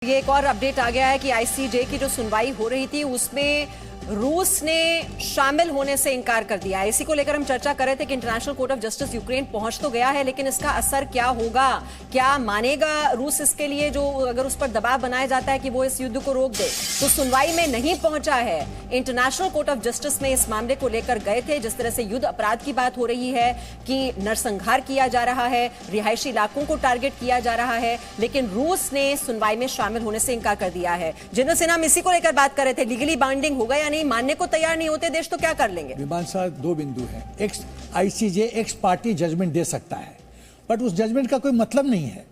ये एक और अपडेट आ गया है कि आईसीजे की जो सुनवाई हो रही थी उसमें रूस ने शामिल होने से इनकार कर दिया है। इसी को लेकर हम चर्चा कर रहे थे कि international court of justice Ukraine पहुंच तो गया है, लेकिन इसका असर क्या होगा, क्या मानेगा रूस इसके लिए, जो अगर उस पर दबाव बनाया जाता है कि वो इस युद्ध को रोक दे। तो सुनवाई में नहीं पहुंचा है। इंटरनेशनल कोर्ट ऑफ जस्टिस में इस मामले को लेकर गए थे। जिस तरह से युद्ध अपराध की बात हो रही है कि नरसंहार किया जा रहा है, रिहायशी इलाकों को टारगेट किया जा रहा है, लेकिन रूस ने सुनवाई में शामिल होने से इनकार कर दिया है। जनरल सिन्हा, हम इसी को लेकर बात कर रहे थे, लीगली बाइंडिंग होगा या नहीं। मानने को तैयार नहीं होते देश तो क्या कर लेंगे? विमान साहब, दो बिंदु है। आईसीजे एक्स पार्टी जजमेंट दे सकता है, बट उस जजमेंट का कोई मतलब नहीं है।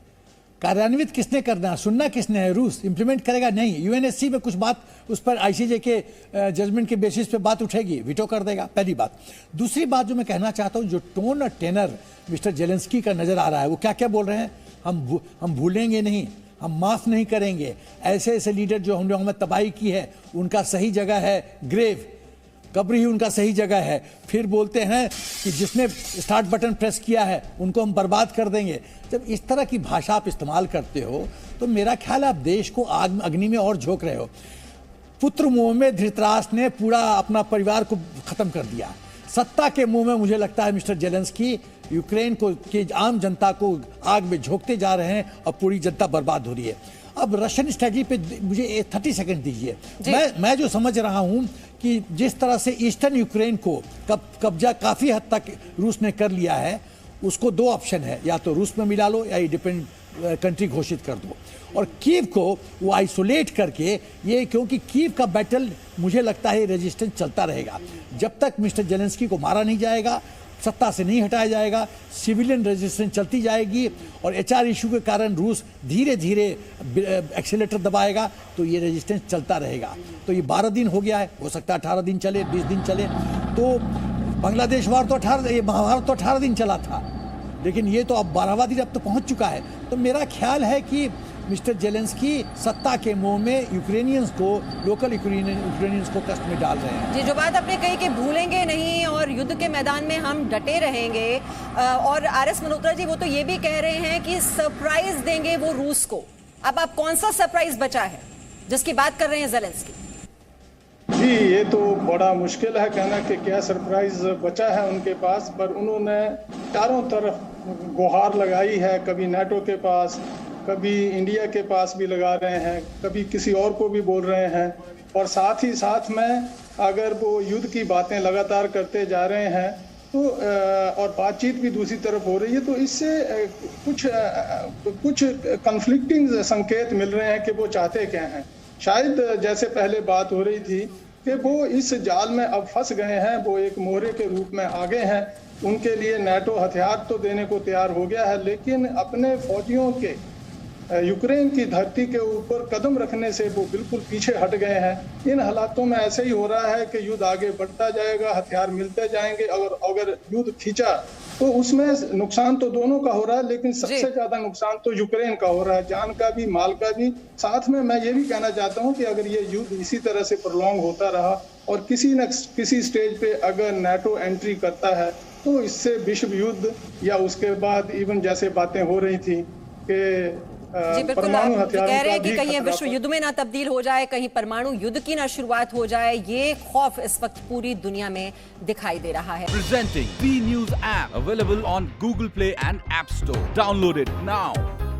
कार्यान्वित किसने करना, सुनना किसने है? रूस इंप्लीमेंट करेगा नहीं। यूएनएससी में कुछ बात उस पर आईसीजे के जजमेंट के बेसिस पे बात उठेगी, वीटो कर देगा, पहली बात। दूसरी बात जो मैं कहना चाहता हूं, जो टोन और टेनर मिस्टर जेलेंस्की का नजर आ रहा है, वो क्या क्या बोल रहे हैं, हम भूलेंगे नहीं, हम माफ नहीं करेंगे। ऐसे ऐसे लीडर जो हम लोगों में तबाही की है, उनका सही जगह है ग्रेव, कब्र ही उनका सही जगह है। फिर बोलते हैं कि जिसने स्टार्ट बटन प्रेस किया है उनको हम बर्बाद कर देंगे। जब इस तरह की भाषा आप इस्तेमाल करते हो तो मेरा ख्याल है आप देश को आग अग्नि में और झोंक रहे हो। पुत्र मुंह में धृतराष्ट्र ने पूरा अपना परिवार को खत्म कर दिया। सत्ता के मुंह में मुझे लगता है मिस्टर जेलेंस्की यूक्रेन को की आम जनता को आग में झोंकते जा रहे हैं और पूरी जनता बर्बाद हो रही है। अब रशियन स्ट्रेटजी पे मुझे 30 सेकंड दीजिए। मैं जो समझ रहा हूं कि जिस तरह से ईस्टर्न यूक्रेन को कब्जा काफी हद तक रूस ने कर लिया है, उसको दो ऑप्शन है, या तो रूस में मिला लो या इंडिपेंडेंट कंट्री घोषित कर दो। और कीव को वो आइसोलेट करके ये, क्योंकि कीव का बैटल मुझे लगता है रेजिस्टेंस चलता रहेगा जब तक मिस्टर जेलेंस्की को मारा नहीं जाएगा, सत्ता से नहीं हटाया जाएगा, सिविलियन रेजिस्टेंस चलती जाएगी। और एचआर इशू के कारण रूस धीरे धीरे एक्सेलेटर दबाएगा, तो ये रेजिस्टेंस चलता रहेगा। तो ये 12 दिन हो गया है, हो सकता है 18 दिन चले, 20 दिन चले। तो बांग्लादेश वार तो 18, ये महाभारत तो 18 दिन चला था, लेकिन ये तो अब 12वां दिन अब तो पहुंच चुका है। तो मेरा ख्याल है कि मिस्टर जेलेंस्की सत्ता के मुंह में यूक्रेनियंस को, लोकल यूक्रेनियंस को कष्ट में डाल रहे हैं। जी, जो बात आपने कही कि भूलेंगे नहीं और युद्ध के मैदान में हम डटे रहेंगे, और आरएस मल्होत्रा जी वो तो ये भी कह रहे हैं कि सरप्राइज देंगे वो रूस को। अब कौन सा सरप्राइज बचा है जिसकी बात कर रहे हैं जेलेंस्की? जी, ये तो बड़ा मुश्किल है कहना कि क्या सरप्राइज बचा है उनके पास, पर उन्होंने चारों तरफ गुहार लगाई है। कभी नाटो के पास, कभी इंडिया के पास भी लगा रहे हैं, कभी किसी और को भी बोल रहे हैं। और साथ ही साथ में अगर वो युद्ध की बातें लगातार करते जा रहे हैं तो और बातचीत भी दूसरी तरफ हो रही है, तो इससे कुछ कन्फ्लिक्टिंग संकेत मिल रहे हैं कि वो चाहते क्या हैं। शायद जैसे पहले बात हो रही थी कि वो इस जाल में अब फंस गए हैं, वो एक मोहरे के रूप में आ गए हैं। उनके लिए नाटो हथियार तो देने को तैयार हो गया है, लेकिन अपने फौजियों के यूक्रेन की धरती के ऊपर कदम रखने से वो बिल्कुल पीछे हट गए हैं। इन हालातों में ऐसे ही हो रहा है कि युद्ध आगे बढ़ता जाएगा, हथियार मिलते जाएंगे। अगर युद्ध खींचा तो उसमें नुकसान तो दोनों का हो रहा है, लेकिन सबसे ज्यादा नुकसान तो यूक्रेन का हो रहा है, जान का भी, माल का भी। साथ में मैं ये भी कहना चाहता हूँ कि अगर ये युद्ध इसी तरह से प्रोलॉन्ग होता रहा और किसी न किसी स्टेज पे अगर नाटो एंट्री करता है, तो इससे विश्व युद्ध या उसके बाद इवन जैसे बातें हो रही थी कि जी बिल्कुल, आप कह रहे हैं कि कहीं विश्व युद्ध में ना तब्दील हो जाए, कहीं परमाणु युद्ध की ना शुरुआत हो जाए, ये खौफ इस वक्त पूरी दुनिया में दिखाई दे रहा है। Presenting B News app available on Google Play and App Store. Download it now.